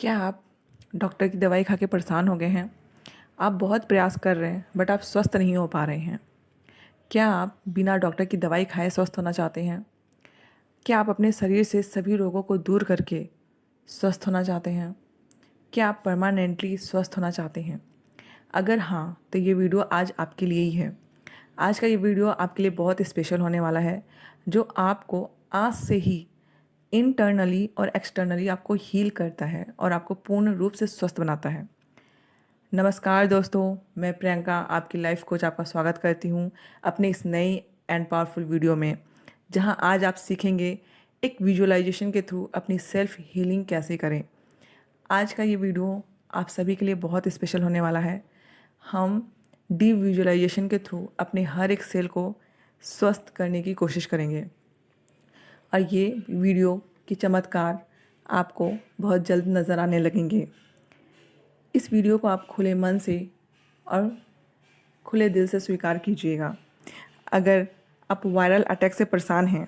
क्या आप डॉक्टर की दवाई खा के परेशान हो गए हैं? आप बहुत प्रयास कर रहे हैं बट आप स्वस्थ नहीं हो पा रहे हैं। क्या आप बिना डॉक्टर की दवाई खाए स्वस्थ होना चाहते हैं? क्या आप अपने शरीर से सभी रोगों को दूर करके स्वस्थ होना चाहते हैं? क्या आप परमानेंटली स्वस्थ होना चाहते हैं? अगर हाँ, तो ये वीडियो आज आपके लिए ही है। आज का ये वीडियो आपके लिए बहुत स्पेशल होने वाला है, जो आपको आज से ही इंटरनली और एक्सटर्नली आपको हील करता है और आपको पूर्ण रूप से स्वस्थ बनाता है। नमस्कार दोस्तों, मैं प्रियंका आपकी लाइफ कोच आपका स्वागत करती हूँ अपने इस नई एंड पावरफुल वीडियो में, जहाँ आज आप सीखेंगे एक विजुअलाइजेशन के थ्रू अपनी सेल्फ हीलिंग कैसे करें। आज का ये वीडियो आप सभी के लिए बहुत स्पेशल होने वाला है। हम डीप विजुअलाइजेशन के थ्रू अपने हर एक सेल को स्वस्थ करने की कोशिश करेंगे और ये वीडियो के चमत्कार आपको बहुत जल्द नज़र आने लगेंगे। इस वीडियो को आप खुले मन से और खुले दिल से स्वीकार कीजिएगा। अगर आप वायरल अटैक से परेशान हैं,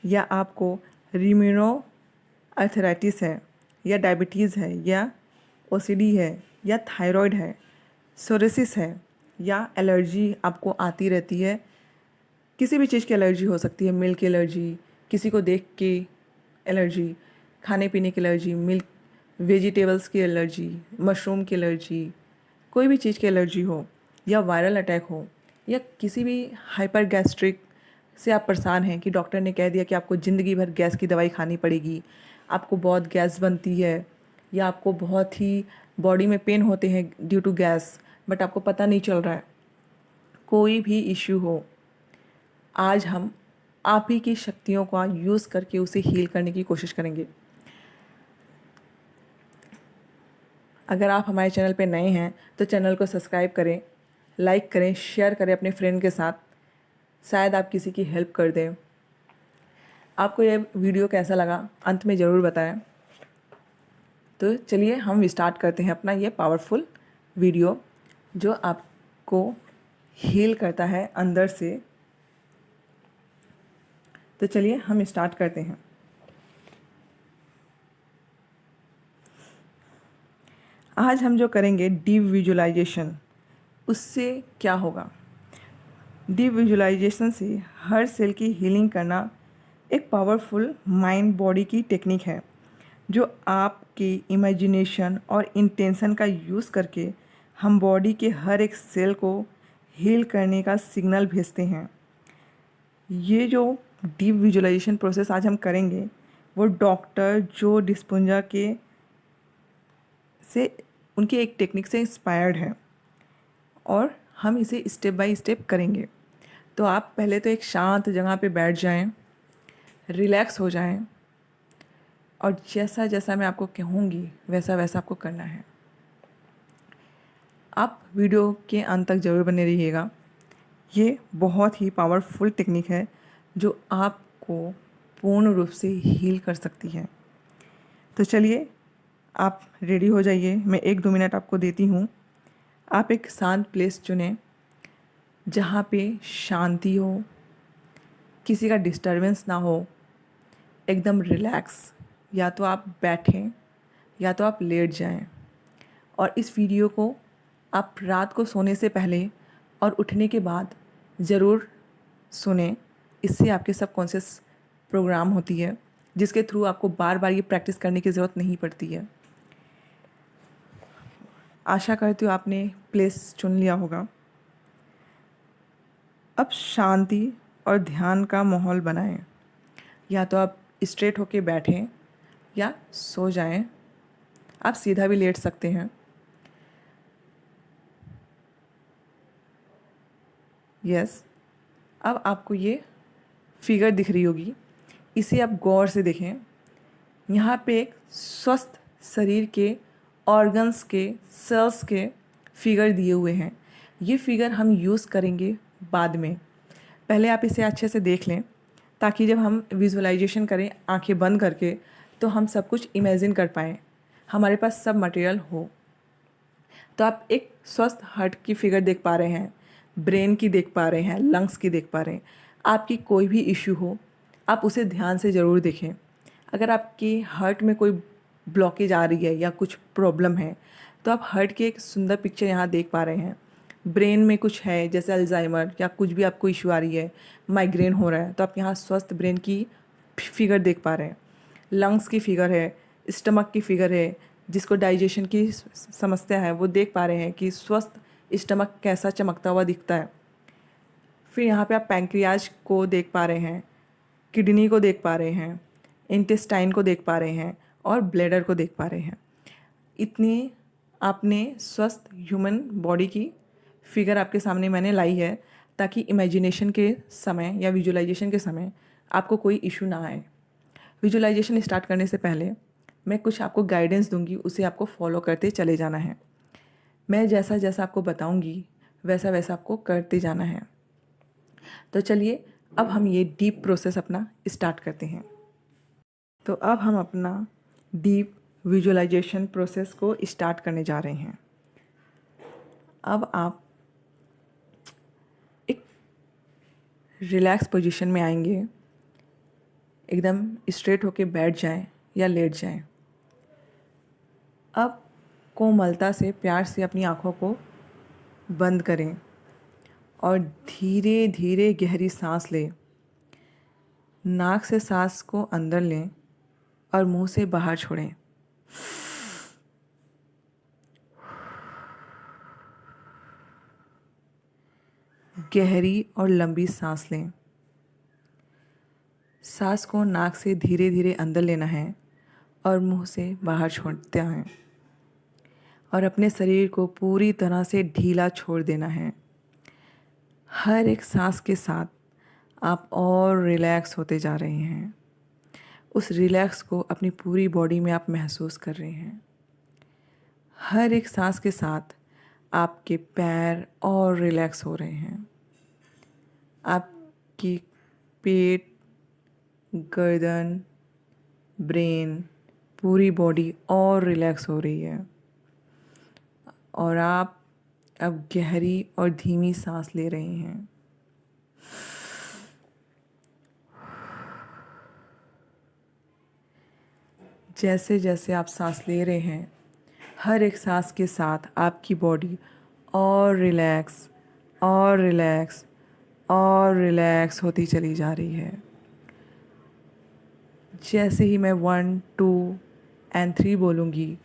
या आपको रिम्यूनो अर्थराइटिस है, या डायबिटीज़ है, या ओसीडी है, या थायराइड है, सोरियासिस है, या एलर्जी आपको आती रहती है, किसी भी चीज़ की एलर्जी हो सकती है, मिल्क की एलर्जी, किसी को देख के एलर्जी, खाने पीने की एलर्जी, मिल्क वेजिटेबल्स की एलर्जी, मशरूम की एलर्जी, कोई भी चीज़ की एलर्जी हो, या वायरल अटैक हो, या किसी भी हाइपर गैस्ट्रिक से आप परेशान हैं कि डॉक्टर ने कह दिया कि आपको ज़िंदगी भर गैस की दवाई खानी पड़ेगी, आपको बहुत गैस बनती है, या आपको बहुत ही बॉडी में पेन होते हैं ड्यू टू गैस, बट आपको पता नहीं चल रहा है। कोई भी इश्यू हो, आज हम आप ही की शक्तियों का यूज़ करके उसे हील करने की कोशिश करेंगे। अगर आप हमारे चैनल पे नए हैं तो चैनल को सब्सक्राइब करें, लाइक करें, शेयर करें अपने फ्रेंड के साथ, शायद आप किसी की हेल्प कर दें। आपको ये वीडियो कैसा लगा अंत में ज़रूर बताएं। तो चलिए हम स्टार्ट करते हैं अपना ये पावरफुल वीडियो, जो आपको हील करता है अंदर से। तो चलिए हम स्टार्ट करते हैं। आज हम जो करेंगे डीप विजुअलाइजेशन, उससे क्या होगा? डीप विजुअलाइजेशन से हर सेल की हीलिंग करना एक पावरफुल माइंड बॉडी की टेक्निक है, जो आपकी इमेजिनेशन और इंटेंशन का यूज़ करके हम बॉडी के हर एक सेल को हील करने का सिग्नल भेजते हैं। ये जो डीप विजुअलाइजेशन प्रोसेस आज हम करेंगे, वो डॉक्टर जो डिस्पेंजा के से उनकी एक टेक्निक से इंस्पायर्ड है, और हम इसे स्टेप बाय स्टेप करेंगे। तो आप पहले तो एक शांत जगह पे बैठ जाएं, रिलैक्स हो जाएं, और जैसा जैसा मैं आपको कहूँगी वैसा वैसा आपको करना है। आप वीडियो के अंत तक ज़रूर बने रहिएगा। ये बहुत ही पावरफुल टेक्निक है, जो आपको पूर्ण रूप से हील कर सकती है। तो चलिए आप रेडी हो जाइए, मैं 1-2 मिनट आपको देती हूँ। आप एक शांत प्लेस चुनें, जहाँ पे शांति हो, किसी का डिस्टरबेंस ना हो, एकदम रिलैक्स। या तो आप बैठें या तो आप लेट जाएं, और इस वीडियो को आप रात को सोने से पहले और उठने के बाद ज़रूर सुने। इससे आपके सबकॉन्शियस प्रोग्राम होती है, जिसके थ्रू आपको बार बार ये प्रैक्टिस करने की ज़रूरत नहीं पड़ती है। आशा करती हूँ आपने प्लेस चुन लिया होगा। अब शांति और ध्यान का माहौल बनाएं। या तो आप स्ट्रेट होके बैठें या सो जाएं, आप सीधा भी लेट सकते हैं। यस, अब आपको ये फिगर दिख रही होगी, इसे आप गौर से देखें। यहाँ पे एक स्वस्थ शरीर के ऑर्गन्स के सेल्स के फिगर दिए हुए हैं। ये फिगर हम यूज़ करेंगे बाद में। पहले आप इसे अच्छे से देख लें, ताकि जब हम विजुअलाइजेशन करें आंखें बंद करके, तो हम सब कुछ इमेजिन कर पाएँ, हमारे पास सब मटेरियल हो। तो आप एक स्वस्थ हार्ट की फिगर देख पा रहे हैं, ब्रेन की देख पा रहे हैं, लंग्स की देख पा रहे हैं। आपकी कोई भी इश्यू हो, आप उसे ध्यान से ज़रूर देखें। अगर आपकी हार्ट में कोई ब्लॉकेज आ रही है या कुछ प्रॉब्लम है, तो आप हार्ट की एक सुंदर पिक्चर यहाँ देख पा रहे हैं। ब्रेन में कुछ है जैसे अल्जाइमर या कुछ भी आपको इशू आ रही है, माइग्रेन हो रहा है, तो आप यहाँ स्वस्थ ब्रेन की फिगर देख पा रहे हैं। लंग्स की फिगर है, स्टमक की फिगर है, जिसको डाइजेशन की समस्या है वो देख पा रहे हैं कि स्वस्थ स्टमक कैसा चमकता हुआ दिखता है। फिर यहाँ पे आप पैंक्रियाज को देख पा रहे हैं, किडनी को देख पा रहे हैं, इंटेस्टाइन को देख पा रहे हैं और ब्लैडर को देख पा रहे हैं। इतनी आपने स्वस्थ ह्यूमन बॉडी की फिगर आपके सामने मैंने लाई है, ताकि इमेजिनेशन के समय या विजुअलाइजेशन के समय आपको कोई इशू ना आए। विजुअलाइजेशन स्टार्ट करने से पहले मैं कुछ आपको गाइडेंस दूंगी, उसे आपको फॉलो करते चले जाना है। मैं जैसा जैसा आपको बताऊंगी वैसा वैसा आपको करते जाना है। तो चलिए अब हम ये डीप प्रोसेस अपना स्टार्ट करते हैं। तो अब हम अपना डीप विजुअलाइजेशन प्रोसेस को स्टार्ट करने जा रहे हैं। अब आप एक रिलैक्स पोजीशन में आएंगे, एकदम स्ट्रेट होके बैठ जाएं या लेट जाएं। अब कोमलता से प्यार से अपनी आँखों को बंद करें और धीरे धीरे गहरी सांस लें। नाक से सांस को अंदर लें और मुंह से बाहर छोड़ें। गहरी और लंबी सांस लें। सांस को नाक से धीरे धीरे अंदर लेना है और मुंह से बाहर छोड़ते हैं और अपने शरीर को पूरी तरह से ढीला छोड़ देना है। हर एक सांस के साथ आप और रिलैक्स होते जा रहे हैं। उस रिलैक्स को अपनी पूरी बॉडी में आप महसूस कर रहे हैं। हर एक सांस के साथ आपके पैर और रिलैक्स हो रहे हैं। आपकी पेट, गर्दन, ब्रेन, पूरी बॉडी और रिलैक्स हो रही है और आप अब गहरी और धीमी सांस ले रहे हैं। जैसे जैसे आप सांस ले रहे हैं, हर एक सांस के साथ आपकी बॉडी और रिलैक्स और रिलैक्स और रिलैक्स होती चली जा रही है। जैसे ही मैं 1, 2 एंड 3 बोलूँगी,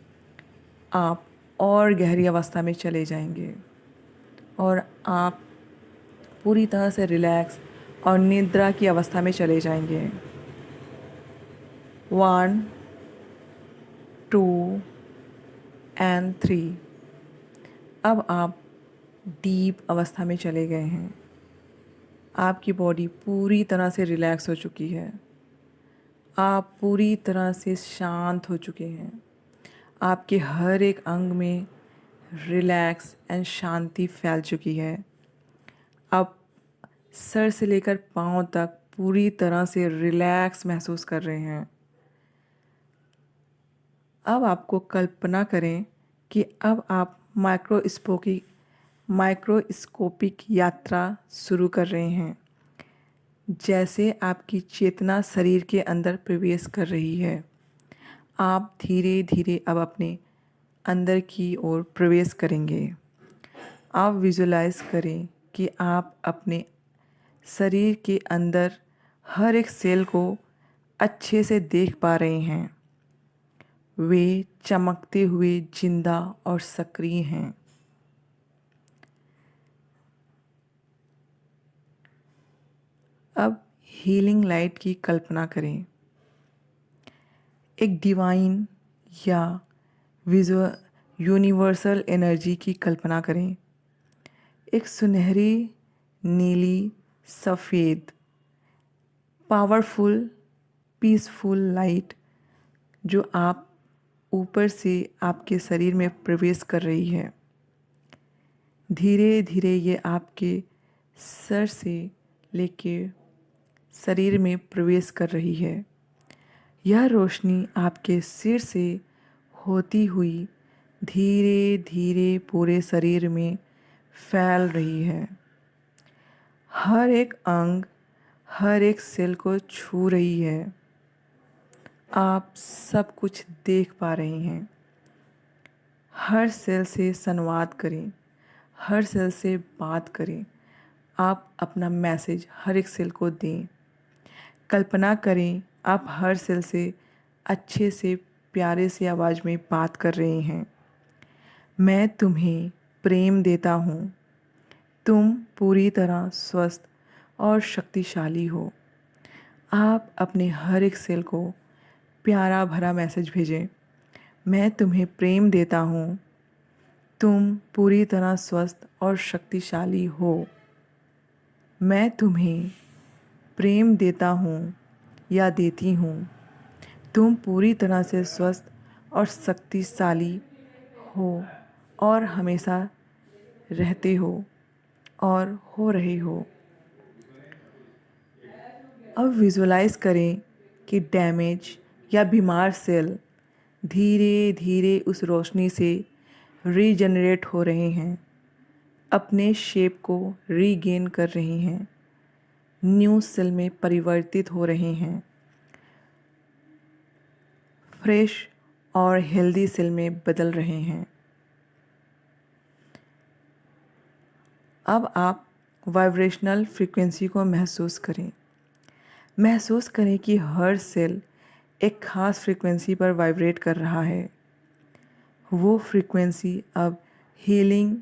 आप और गहरी अवस्था में चले जाएंगे और आप पूरी तरह से रिलैक्स और निद्रा की अवस्था में चले जाएंगे। 1, 2 एंड 3। अब आप डीप अवस्था में चले गए हैं। आपकी बॉडी पूरी तरह से रिलैक्स हो चुकी है। आप पूरी तरह से शांत हो चुके हैं। आपके हर एक अंग में रिलैक्स एंड शांति फैल चुकी है। आप सर से लेकर पाँव तक पूरी तरह से रिलैक्स महसूस कर रहे हैं। अब आपको कल्पना करें कि अब आप माइक्रोस्कोपिक यात्रा शुरू कर रहे हैं। जैसे आपकी चेतना शरीर के अंदर प्रवेश कर रही है, आप धीरे धीरे अब अपने अंदर की ओर प्रवेश करेंगे। आप विजुलाइज करें कि आप अपने शरीर के अंदर हर एक सेल को अच्छे से देख पा रहे हैं। वे चमकते हुए जिंदा और सक्रिय हैं। अब हीलिंग लाइट की कल्पना करें। एक डिवाइन या यूनिवर्सल एनर्जी की कल्पना करें। एक सुनहरी, नीली, सफ़ेद, पावरफुल, पीसफुल लाइट जो आप ऊपर से आपके शरीर में प्रवेश कर रही है। धीरे धीरे ये आपके सर से लेके शरीर में प्रवेश कर रही है। यह रोशनी आपके सिर से होती हुई धीरे धीरे पूरे शरीर में फैल रही है। हर एक अंग, हर एक सेल को छू रही है आप सब कुछ देख पा रहे हैं। हर सेल से संवाद करें, हर सेल से बात करें। आप अपना मैसेज हर एक सेल को दें। कल्पना करें आप हर सेल से अच्छे से प्यारे से आवाज़ में बात कर रहे हैं। मैं तुम्हें प्रेम देता हूँ। तुम पूरी तरह स्वस्थ और शक्तिशाली हो। आप अपने हर एक सेल को प्यारा भरा मैसेज भेजें। मैं तुम्हें प्रेम देता हूँ। तुम पूरी तरह स्वस्थ और शक्तिशाली हो। मैं तुम्हें प्रेम देता हूँ या देती हूँ। तुम पूरी तरह से स्वस्थ और शक्तिशाली हो और हमेशा रहते हो और हो रहे हो। अब विजुलाइज करें कि डैमेज या बीमार सेल धीरे धीरे उस रोशनी से रीजनरेट हो रहे हैं, अपने शेप को रीगेन कर रहे हैं, न्यू सेल में परिवर्तित हो रहे हैं, फ्रेश और हेल्दी सेल में बदल रहे हैं। अब आप वाइब्रेशनल फ्रीक्वेंसी को महसूस करें। महसूस करें कि हर सेल एक ख़ास फ्रीक्वेंसी पर वाइब्रेट कर रहा है। वो फ्रीक्वेंसी अब हीलिंग,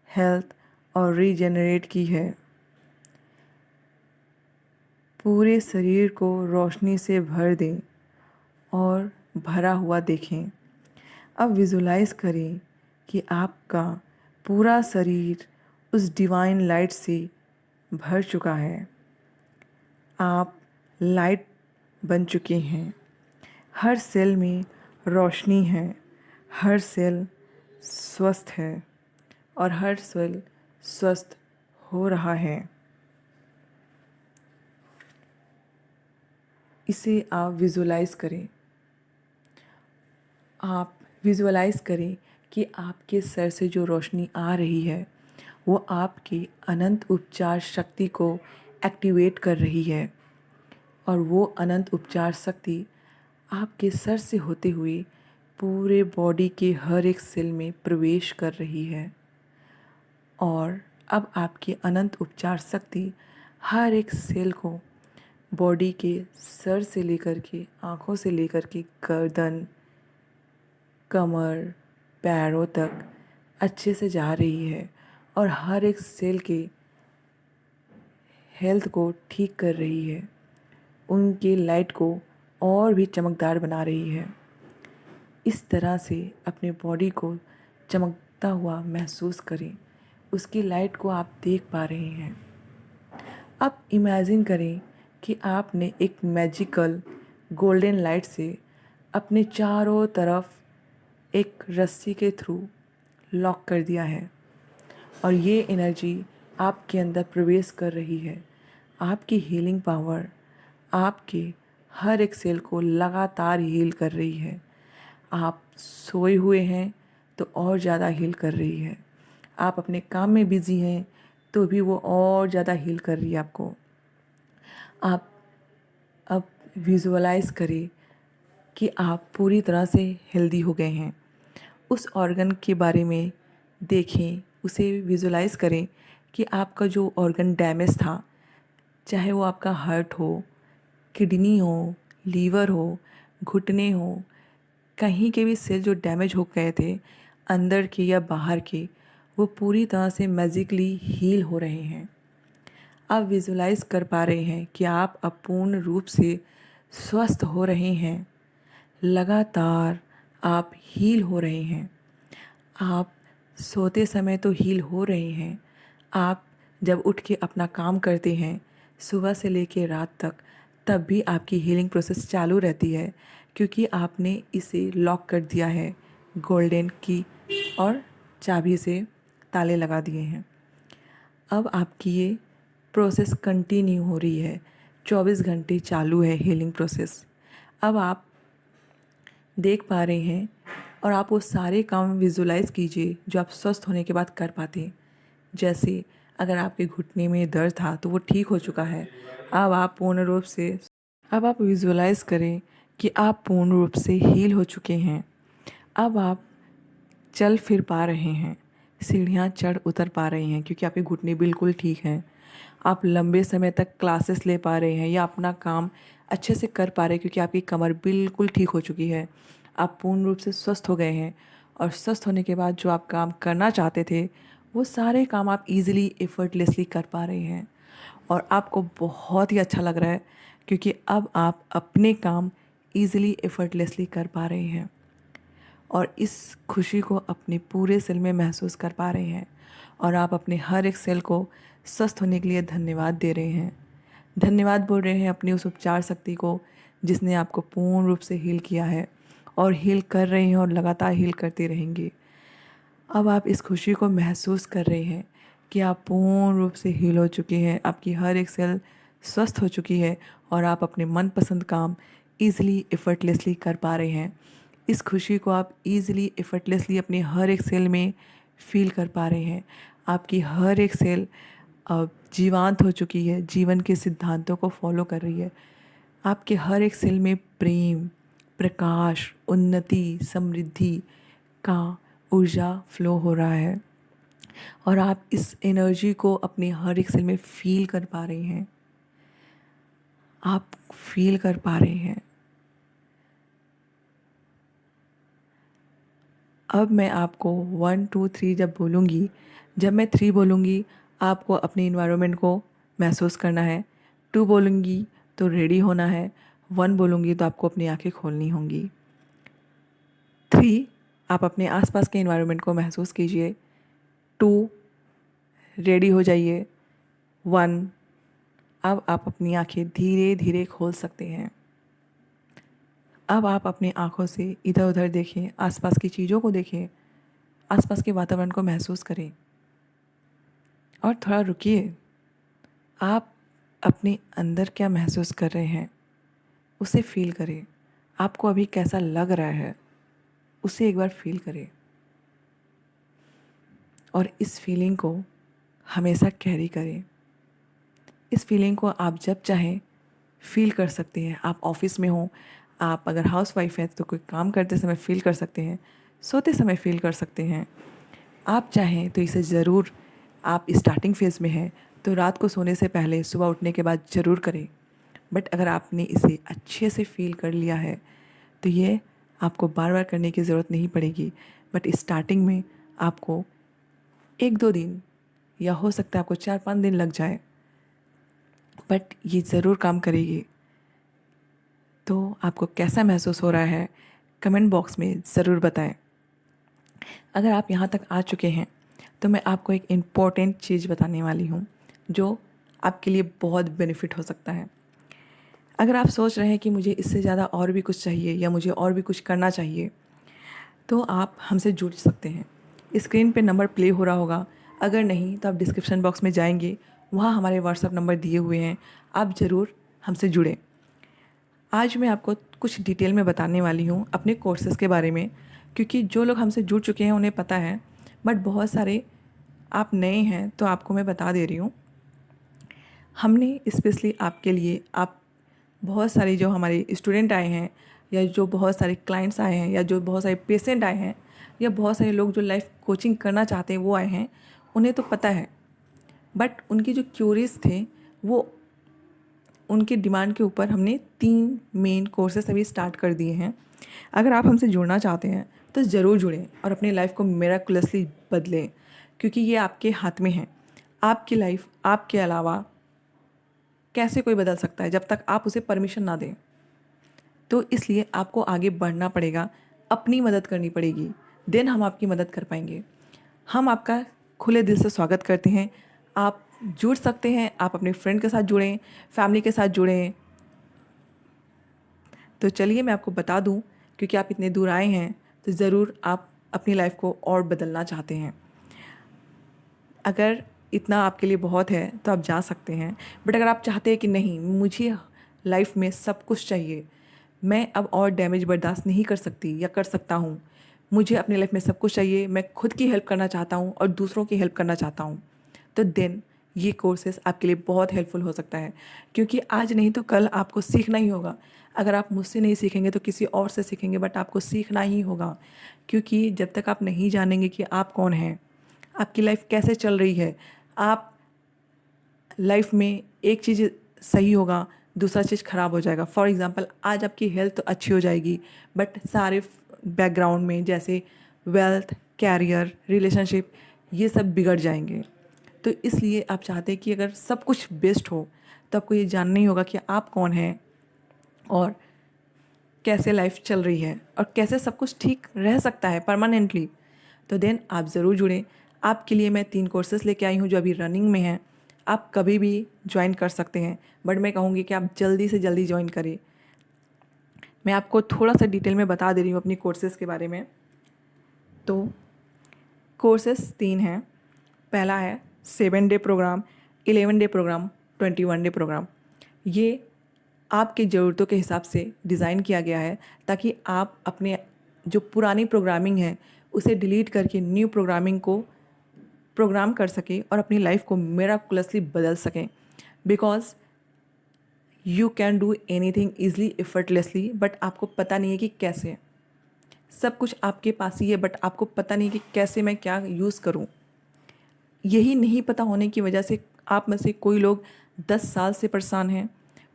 हेल्थ और रीजनरेट की है। पूरे शरीर को रोशनी से भर दें और भरा हुआ देखें। अब विजुलाइज करें कि आपका पूरा शरीर उस डिवाइन लाइट से भर चुका है। आप लाइट बन चुके हैं। हर सेल में रोशनी है, हर सेल स्वस्थ है और हर सेल स्वस्थ हो रहा है। इसे आप विजुलाइज करें। आप विजुअलाइज करें कि आपके सर से जो रोशनी आ रही है वो आपकी अनंत उपचार शक्ति को एक्टिवेट कर रही है और वो अनंत उपचार शक्ति आपके सर से होते हुए पूरे बॉडी के हर एक सेल में प्रवेश कर रही है। और अब आपकी अनंत उपचार शक्ति हर एक सेल को बॉडी के सर से लेकर के आँखों से लेकर के गर्दन, कमर, पैरों तक अच्छे से जा रही है और हर एक सेल के हेल्थ को ठीक कर रही है, उनके लाइट को और भी चमकदार बना रही है। इस तरह से अपने बॉडी को चमकता हुआ महसूस करें। उसकी लाइट को आप देख पा रहे हैं। अब इमेजिन करें कि आपने एक मैजिकल गोल्डन लाइट से अपने चारों तरफ एक रस्सी के थ्रू लॉक कर दिया है और ये एनर्जी आपके अंदर प्रवेश कर रही है। आपकी हीलिंग पावर आपके हर एक सेल को लगातार हील कर रही है। आप सोए हुए हैं तो और ज़्यादा हील कर रही है। आप अपने काम में बिज़ी हैं तो भी वो और ज़्यादा हील कर रही है आपको। आप अब विजुअलाइज करें कि आप पूरी तरह से हेल्दी हो गए हैं। उस ऑर्गन के बारे में देखें, उसे विजुलाइज करें कि आपका जो ऑर्गन डैमेज था, चाहे वो आपका हार्ट हो, किडनी हो, लीवर हो, घुटने हो, कहीं के भी सेल जो डैमेज हो गए थे अंदर के या बाहर के, वो पूरी तरह से मैजिकली हील हो रहे हैं। आप विजुलाइज कर पा रहे हैं कि आप अब पूर्ण रूप से स्वस्थ हो रहे हैं। लगातार आप हील हो रहे हैं। आप सोते समय तो हील हो रहे हैं। आप जब उठ के अपना काम करते हैं सुबह से लेकर रात तक, तब भी आपकी हीलिंग प्रोसेस चालू रहती है, क्योंकि आपने इसे लॉक कर दिया है गोल्डन की और चाबी से ताले लगा दिए हैं। अब आपकी ये प्रोसेस कंटिन्यू हो रही है, 24 घंटे चालू है हीलिंग प्रोसेस। अब आप देख पा रहे हैं और आप वो सारे काम विजुलाइज कीजिए जो आप स्वस्थ होने के बाद कर पाते हैं। जैसे अगर आपके घुटने में दर्द था तो वो ठीक हो चुका है। अब आप पूर्ण रूप से अब आप विजुलाइज करें कि आप पूर्ण रूप से हील हो चुके हैं। अब आप चल फिर पा रहे हैं, सीढ़ियाँ चढ़ उतर पा रहे हैं क्योंकि आपके घुटने बिल्कुल ठीक हैं। आप लंबे समय तक क्लासेस ले पा रहे हैं या अपना काम अच्छे से कर पा रहे हैं क्योंकि आपकी कमर बिल्कुल ठीक हो चुकी है। आप पूर्ण रूप से स्वस्थ हो गए हैं और स्वस्थ होने के बाद जो आप काम करना चाहते थे वो सारे काम आप इजीली एफर्टलेसली कर पा रहे हैं और आपको बहुत ही अच्छा लग रहा है क्योंकि अब आप अपने काम इजीली एफर्टलेसली कर पा रहे हैं और इस खुशी को अपने पूरे सेल में महसूस कर पा रहे हैं और आप अपने हर एक सेल को स्वस्थ होने के लिए धन्यवाद दे रहे हैं। धन्यवाद बोल रहे हैं अपनी उस उपचार शक्ति को जिसने आपको पूर्ण रूप से हील किया है और हील कर रहे हैं और लगातार हील करते रहेंगे। अब आप इस खुशी को महसूस कर रहे हैं कि आप पूर्ण रूप से हील हो चुके हैं, आपकी हर एक सेल स्वस्थ हो चुकी है और आप अपने मनपसंद काम ईज़िली एफर्टलेसली कर पा रहे हैं। इस खुशी को आप ईज़िली एफर्टलेसली अपने हर एक सेल में फील कर पा रहे हैं। आपकी हर एक सेल अब जीवंत हो चुकी है, जीवन के सिद्धांतों को फॉलो कर रही है। आपके हर एक सेल में प्रेम, प्रकाश, उन्नति, समृद्धि का ऊर्जा फ्लो हो रहा है और आप इस एनर्जी को अपने हर एक सेल में फील कर पा रहे हैं। आप फील कर पा रहे हैं। अब मैं आपको 1 2 3 जब बोलूँगी, जब मैं 3 बोलूँगी आपको अपने इन्वायरमेंट को महसूस करना है। 2 बोलूँगी तो रेडी होना है। 1 बोलूँगी तो आपको अपनी आंखें खोलनी होंगी। 3 आप अपने आसपास के इन्वायरमेंट को महसूस कीजिए। 2 रेडी हो जाइए। 1 अब आप अपनी आंखें धीरे धीरे खोल सकते हैं। अब आप अपनी आँखों से इधर उधर देखें, आसपास की चीज़ों को देखें, आसपास के वातावरण को महसूस करें और थोड़ा रुकिए। आप अपने अंदर क्या महसूस कर रहे हैं उसे फील करें। आपको अभी कैसा लग रहा है उसे एक बार फील करें और इस फीलिंग को हमेशा कैरी करें। इस फीलिंग को आप जब चाहें फील कर सकते हैं। आप ऑफिस में हो, आप अगर हाउसवाइफ हैं तो कोई काम करते समय फील कर सकते हैं, सोते समय फील कर सकते हैं। आप चाहें तो इसे ज़रूर, आप स्टार्टिंग फेज़ में हैं तो रात को सोने से पहले सुबह उठने के बाद ज़रूर करें। बट अगर आपने इसे अच्छे से फील कर लिया है तो ये आपको बार बार करने की ज़रूरत नहीं पड़ेगी। बट स्टार्टिंग में आपको 1 2 दिन या हो सकता है आपको 4 5 दिन लग जाए, बट ये ज़रूर काम करेगी। तो आपको कैसा महसूस हो रहा है कमेंट बॉक्स में ज़रूर बताएं। अगर आप यहाँ तक आ चुके हैं तो मैं आपको एक इम्पॉर्टेंट चीज़ बताने वाली हूँ जो आपके लिए बहुत बेनिफिट हो सकता है। अगर आप सोच रहे हैं कि मुझे इससे ज़्यादा और भी कुछ चाहिए या मुझे और भी कुछ करना चाहिए तो आप हमसे जुड़ सकते हैं। स्क्रीन पे नंबर प्ले हो रहा होगा, अगर नहीं तो आप डिस्क्रिप्शन बॉक्स में जाएंगे, वहाँ हमारे व्हाट्सएप नंबर दिए हुए हैं, आप ज़रूर हमसे जुड़ें। आज मैं आपको कुछ डिटेल में बताने वाली हूँ अपने कोर्सेज़ के बारे में, क्योंकि जो लोग हमसे जुड़ चुके हैं उन्हें पता है, बट बहुत सारे आप नए हैं तो आपको मैं बता दे रही हूँ। हमने स्पेशली आपके लिए, आप बहुत सारे जो हमारे स्टूडेंट आए हैं या जो बहुत सारे क्लाइंट्स आए हैं या जो बहुत सारे पेशेंट आए हैं या बहुत सारे लोग जो लाइफ कोचिंग करना चाहते हैं वो आए हैं, उन्हें तो पता है, बट उनकी जो क्यूरीज थे वो, उनके डिमांड के ऊपर हमने 3 मेन कोर्सेस अभी स्टार्ट कर दिए हैं। अगर आप हमसे जुड़ना चाहते हैं तो ज़रूर जुड़ें और अपनी लाइफ को मिरेकलसली बदलें, क्योंकि ये आपके हाथ में है। आपकी लाइफ आपके अलावा कैसे कोई बदल सकता है जब तक आप उसे परमिशन ना दें। तो इसलिए आपको आगे बढ़ना पड़ेगा, अपनी मदद करनी पड़ेगी, देन हम आपकी मदद कर पाएंगे। हम आपका खुले दिल से स्वागत करते हैं। आप जुड़ सकते हैं, आप अपने फ्रेंड के साथ जुड़ें, फैमिली के साथ जुड़ें। तो चलिए मैं आपको बता दूं, क्योंकि आप इतने दूर आए हैं तो ज़रूर आप अपनी लाइफ को और बदलना चाहते हैं। अगर इतना आपके लिए बहुत है तो आप जा सकते हैं, बट अगर आप चाहते हैं कि नहीं, मुझे लाइफ में सब कुछ चाहिए, मैं अब और डैमेज बर्दाश्त नहीं कर सकती या कर सकता हूँ, मुझे अपनी लाइफ में सब कुछ चाहिए, मैं खुद की हेल्प करना चाहता हूँ और दूसरों की हेल्प करना चाहता हूँ, तो देन ये कोर्सेस आपके लिए बहुत हेल्पफुल हो सकता है। क्योंकि आज नहीं तो कल आपको सीखना ही होगा। अगर आप मुझसे नहीं सीखेंगे तो किसी और से सीखेंगे, बट आपको सीखना ही होगा, क्योंकि जब तक आप नहीं जानेंगे कि आप कौन हैं, आपकी लाइफ कैसे चल रही है, आप लाइफ में एक चीज़ सही होगा, दूसरा चीज़ ख़राब हो जाएगा। फॉर एग्ज़ाम्पल, आज आपकी हेल्थ तो अच्छी हो जाएगी, बट सारे बैकग्राउंड में जैसे वेल्थ, कैरियर, रिलेशनशिप, ये सब बिगड़ जाएंगे। तो इसलिए आप चाहते हैं कि अगर सब कुछ बेस्ट हो तो आपको ये जानना ही होगा कि आप कौन हैं और कैसे लाइफ चल रही है और कैसे सब कुछ ठीक रह सकता है परमानेंटली। तो देन आप ज़रूर जुड़ें। आपके लिए मैं 3 कोर्सेज़ लेके आई हूँ जो अभी रनिंग में हैं। आप कभी भी ज्वाइन कर सकते हैं, बट मैं कहूँगी कि आप जल्दी से जल्दी ज्वाइन करें। मैं आपको थोड़ा सा डिटेल में बता दे रही हूँ अपनी कोर्सेज़ के बारे में। तो कोर्सेज़ 3 हैं। पहला है 7 day program, 11 day program, 21 day program. ये आपकी ज़रूरतों के हिसाब से डिज़ाइन किया गया है ताकि आप अपने जो पुरानी प्रोग्रामिंग है उसे डिलीट करके न्यू प्रोग्रामिंग को प्रोग्राम कर सकें और अपनी लाइफ को मिराकुलसली बदल सकें। Because you can do anything easily effortlessly, but आपको पता नहीं है कि कैसे। सब कुछ आपके पास ही है, बट आपको पता नहीं कि कैसे मैं क्या यूज़ करूं। यही नहीं पता होने की वजह से आप में से कोई लोग 10 साल से परेशान हैं,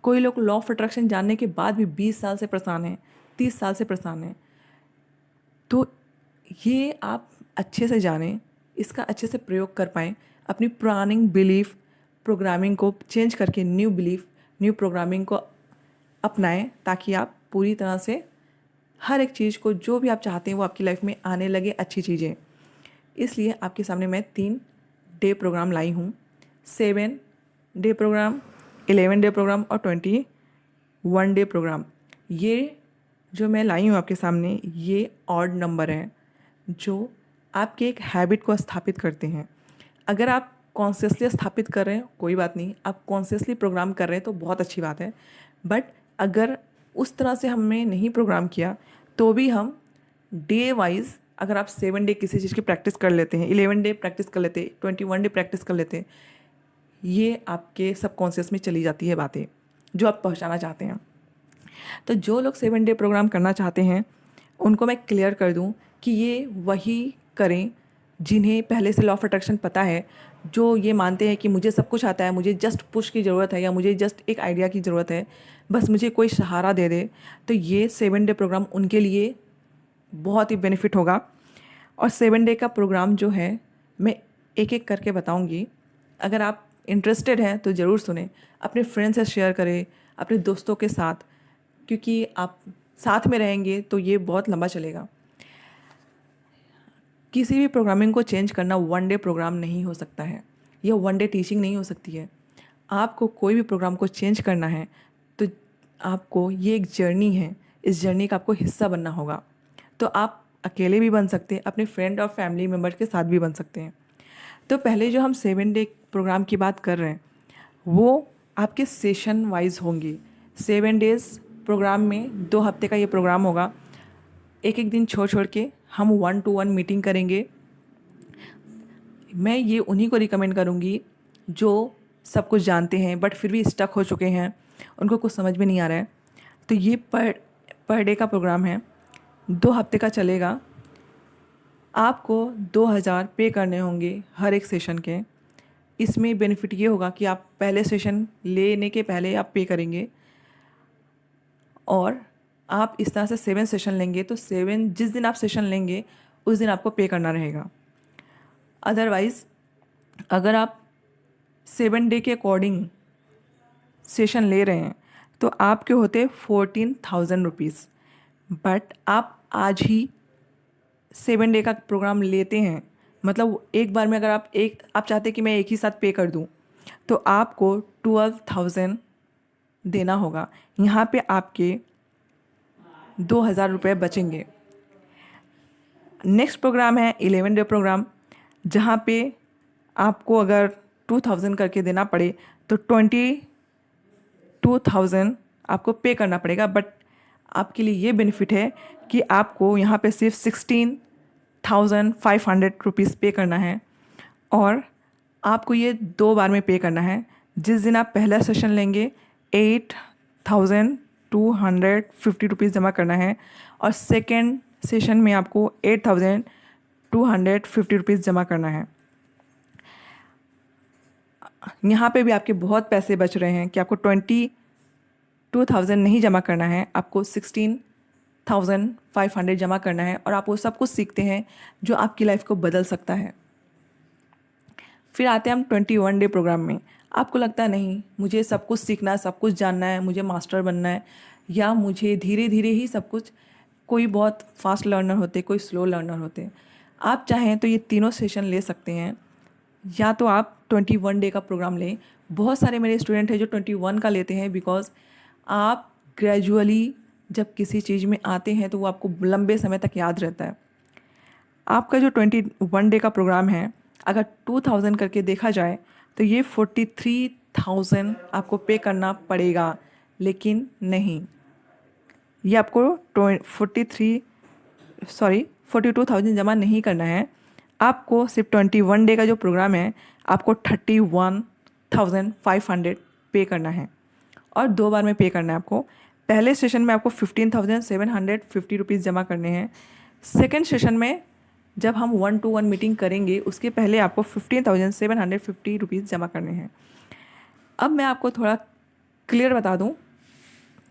कोई लोग लॉ ऑफ अट्रैक्शन जानने के बाद भी 20 साल से परेशान हैं, 30 साल से परेशान हैं। तो ये आप अच्छे से जानें, इसका अच्छे से प्रयोग कर पाएँ, अपनी पुरानी बिलीफ प्रोग्रामिंग को चेंज करके न्यू बिलीफ, न्यू प्रोग्रामिंग को अपनाएं, ताकि आप पूरी तरह से हर एक चीज़ को जो भी आप चाहते हैं वो आपकी लाइफ में आने लगे अच्छी चीज़ें। इसलिए आपके सामने मैं 3 डे प्रोग्राम लाई हूँ। 7 डे प्रोग्राम, 11 डे प्रोग्राम और 21 डे प्रोग्राम। ये जो मैं लाई हूँ आपके सामने, ये ऑड नंबर हैं जो आपके एक हैबिट को स्थापित करते हैं। अगर आप कॉन्शियसली स्थापित कर रहे हैं कोई बात नहीं, आप कॉन्शियसली प्रोग्राम कर रहे हैं तो बहुत अच्छी बात है। बट अगर उस तरह से हमने नहीं प्रोग्राम किया तो भी हम डे वाइज, अगर आप 7 डे किसी चीज़ की प्रैक्टिस कर लेते हैं, 11 डे प्रैक्टिस कर लेते हैं, 21 डे प्रैक्टिस कर लेते हैं, ये आपके सबकॉन्शियस में चली जाती है बातें जो आप पहुंचाना चाहते हैं। तो जो लोग 7 डे प्रोग्राम करना चाहते हैं उनको मैं क्लियर कर दूं कि ये वही करें जिन्हें पहले से लॉ ऑफ अट्रैक्शन पता है, जो ये मानते हैं कि मुझे सब कुछ आता है, मुझे जस्ट पुश की ज़रूरत है या मुझे जस्ट एक आइडिया की ज़रूरत है, बस मुझे कोई सहारा दे दे। तो ये 7 डे प्रोग्राम उनके लिए बहुत ही बेनिफिट होगा। और 7 डे का प्रोग्राम जो है मैं एक एक करके बताऊंगी। अगर आप इंटरेस्टेड हैं तो ज़रूर सुने, अपने फ्रेंड्स से शेयर करें, अपने दोस्तों के साथ, क्योंकि आप साथ में रहेंगे तो ये बहुत लंबा चलेगा। किसी भी प्रोग्रामिंग को चेंज करना 1 डे प्रोग्राम नहीं हो सकता है, यह 1 डे टीचिंग नहीं हो सकती है। आपको कोई भी प्रोग्राम को चेंज करना है तो आपको ये एक जर्नी है, इस जर्नी का आपको हिस्सा बनना होगा। तो आप अकेले भी बन सकते हैं, अपने फ्रेंड और फैमिली मेम्बर के साथ भी बन सकते हैं। तो पहले जो हम 7 डे प्रोग्राम की बात कर रहे हैं वो आपके सेशन वाइज होंगी। 7 डेज़ प्रोग्राम में 2 हफ्ते का ये प्रोग्राम होगा। एक एक दिन छोड़ छोड़ के हम 1-to-1 मीटिंग करेंगे। मैं ये उन्हीं को रिकमेंड करूँगी जो सब कुछ जानते हैं बट फिर भी स्टक हो चुके हैं, उनको कुछ समझ में नहीं आ रहा है। तो ये पर डे का प्रोग्राम है, 2 हफ्ते का चलेगा। आपको 2000 पे करने होंगे हर एक सेशन के। इसमें बेनिफिट ये होगा कि आप पहले सेशन लेने के पहले आप पे करेंगे और आप इस तरह से 7 सेशन लेंगे तो 7 जिस दिन आप सेशन लेंगे उस दिन आपको पे करना रहेगा। अदरवाइज़ अगर आप 7 डे के अकॉर्डिंग सेशन ले रहे हैं तो आपके होते 14,000 रुपीज़। बट आप आज ही 7 डे का प्रोग्राम लेते हैं, मतलब एक बार में अगर आप चाहते हैं कि मैं एक ही साथ पे कर दूं तो आपको 12,000 देना होगा। यहाँ पे आपके 2,000 रुपये बचेंगे। नेक्स्ट प्रोग्राम है 11 डे प्रोग्राम, जहाँ पे आपको अगर 2,000 करके देना पड़े तो 22,000 आपको पे करना पड़ेगा। बट आपके लिए ये बेनिफिट है कि आपको यहाँ पे सिर्फ 16,500 रुपीज़ पे करना है और आपको ये 2 बार में पे करना है। जिस दिन आप पहला सेशन लेंगे 8,000 ₹8,250 जमा करना है और सेकेंड सेशन में आपको ₹8,250 जमा करना है। यहाँ पे भी आपके बहुत पैसे बच रहे हैं कि आपको 22,000 नहीं जमा करना है, आपको 16,500 जमा करना है और आप वो सब कुछ सीखते हैं जो आपकी लाइफ को बदल सकता है। फिर आते हैं हम 21 डे प्रोग्राम में। आपको लगता है नहीं मुझे सब कुछ सीखना है, सब कुछ जानना है, मुझे मास्टर बनना है, या मुझे धीरे धीरे ही सब कुछ, कोई बहुत फास्ट लर्नर होते, कोई स्लो लर्नर होते। आप चाहें तो ये तीनों सेशन ले सकते हैं, या तो आप 21 डे का प्रोग्राम लें। बहुत सारे मेरे स्टूडेंट हैं जो 21 का लेते हैं, बिकॉज आप ग्रेजुअली जब किसी चीज़ में आते हैं तो वो आपको लंबे समय तक याद रहता है। आपका जो 21 डे का प्रोग्राम है, अगर 2000 करके देखा जाए तो ये 43,000 आपको पे करना पड़ेगा, लेकिन नहीं, ये आपको 42,000 जमा नहीं करना है। आपको सिर्फ 21 डे का जो प्रोग्राम है आपको 31,500 पे करना है और 2 बार में पे करना है आपको। पहले सेशन में आपको 15,750 रुपीज़ जमा करने हैं। सेकेंड सेशन में जब हम 1-to-1 मीटिंग करेंगे उसके पहले आपको 15,750 रुपीज़ जमा करने हैं। अब मैं आपको थोड़ा क्लियर बता दूं,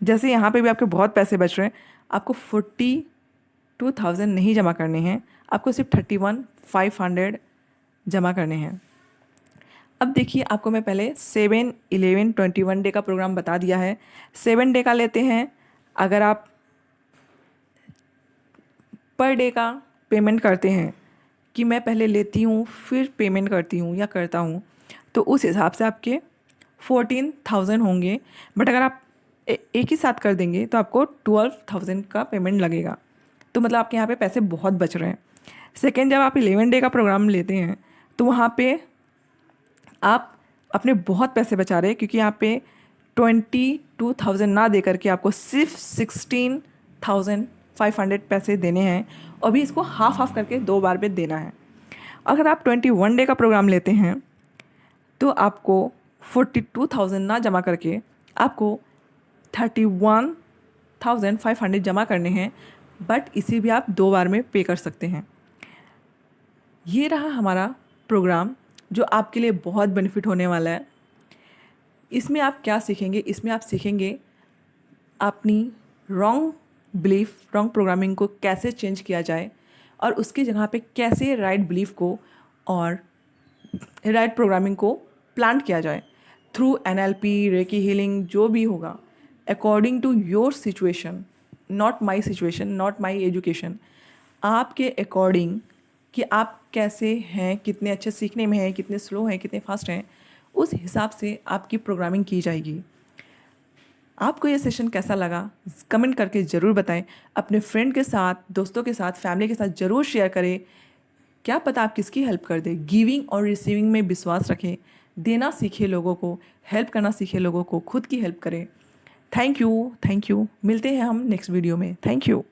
जैसे यहाँ पे भी आपके बहुत पैसे बच रहे हैं, आपको 42,000 नहीं जमा करने हैं, आपको सिर्फ 31,500 जमा करने हैं। अब देखिए, आपको मैं पहले 7, 11, 21 डे का प्रोग्राम बता दिया है। 7 डे का लेते हैं, अगर आप पर डे का पेमेंट करते हैं कि मैं पहले लेती हूँ फिर पेमेंट करती हूँ या करता हूँ, तो उस हिसाब से आपके 14,000 होंगे। बट अगर आप एक ही साथ कर देंगे तो आपको 12,000 का पेमेंट लगेगा। तो मतलब आपके यहाँ पे पैसे बहुत बच रहे हैं। सेकेंड, जब आप 11 डे का प्रोग्राम लेते हैं तो वहाँ पे आप अपने बहुत पैसे बचा रहे हैं, क्योंकि यहाँ पे 22,000 ना दे करके आपको सिर्फ 16,500 पैसे देने हैं, और भी इसको हाफ करके 2 बार में देना है। अगर आप 21 डे का प्रोग्राम लेते हैं तो आपको 42,000 ना जमा करके आपको 31,500 जमा करने हैं, बट इसे भी आप 2 बार में पे कर सकते हैं। ये रहा हमारा प्रोग्राम जो आपके लिए बहुत बेनिफिट होने वाला है। इसमें आप क्या सीखेंगे? इसमें आप सीखेंगे अपनी रॉन्ग बिलीफ, रॉन्ग प्रोग्रामिंग को कैसे चेंज किया जाए और उसकी जगह पे कैसे राइट बिलीफ को और राइट प्रोग्रामिंग को प्लांट किया जाए थ्रू NLP, रेकी हीलिंग, जो भी होगा according to your situation, not my situation, not my education. आपके अकॉर्डिंग कि आप कैसे हैं, कितने अच्छे सीखने में हैं, कितने स्लो हैं, कितने फास्ट हैं, उस हिसाब से आपकी प्रोग्रामिंग की जाएगी। आपको ये सेशन कैसा लगा कमेंट करके ज़रूर बताएं। अपने फ्रेंड के साथ, दोस्तों के साथ, फैमिली के साथ ज़रूर शेयर करें। क्या पता आप किसकी हेल्प कर दें। गिविंग और रिसीविंग में विश्वास रखें, देना सीखे लोगों को, हेल्प करना सीखे लोगों को, खुद की हेल्प करें। Thank you. मिलते हैं हम नेक्स्ट वीडियो में। Thank you.